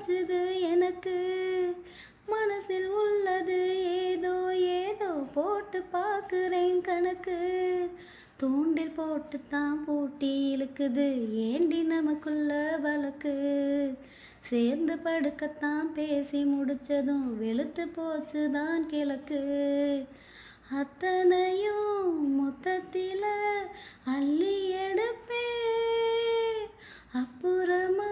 காய்ச்சுது எனக்கு. மனசில் உள்ளது ஏதோ ஏதோ போட்டு பார்க்குறேன் கணக்கு. தூண்டில் போட்டுத்தான் பூட்டி இழுக்குது ஏண்டி நமக்குள்ள வழக்கு. சேர்ந்து படுக்கத்தான் பேசி முடிச்சதும் வெளுத்து போச்சுதான் கிழக்கு. அத்தனையும் மொத்தத்தில் அள்ளி எடுப்பே, அப்புறமா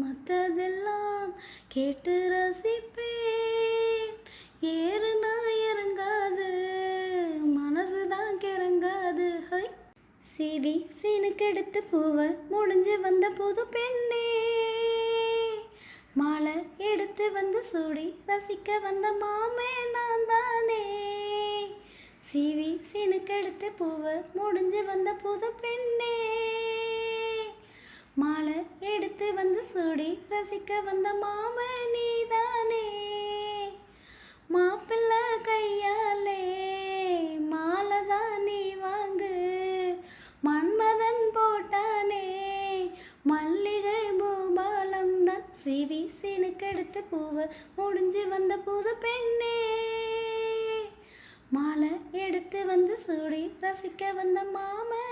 மற்றதெல்லாம் கேட்டு ரசிப்பேன். ஏறுனா இறங்காது, மனசுதான் கிறங்காது. ஹை சீவி சீனுக்கெடுத்து பூவை முடிஞ்சு வந்த புது பெண்ணே, மாலை எடுத்து வந்து சூடி ரசிக்க வந்த மாமே நான் தானே. சீவி சீனுக்கெடுத்து பூவை முடிஞ்சு வந்த புது பெண்ணே, மாலை எடுத்து வந்து சூடி ரசிக்க வந்த மாமே நீதானே. மாப்பிள்ளை கையாலே மாலை தான் நீ வாங்கு, மன்மதன் போட்டானே மல்லிகை பூபாலம் தான். சீவி சீனுக்கெடுத்து பூவை முடிஞ்சு வந்த புது பெண்ணே, மாலை எடுத்து வந்து சூடி ரசிக்க வந்த மாமே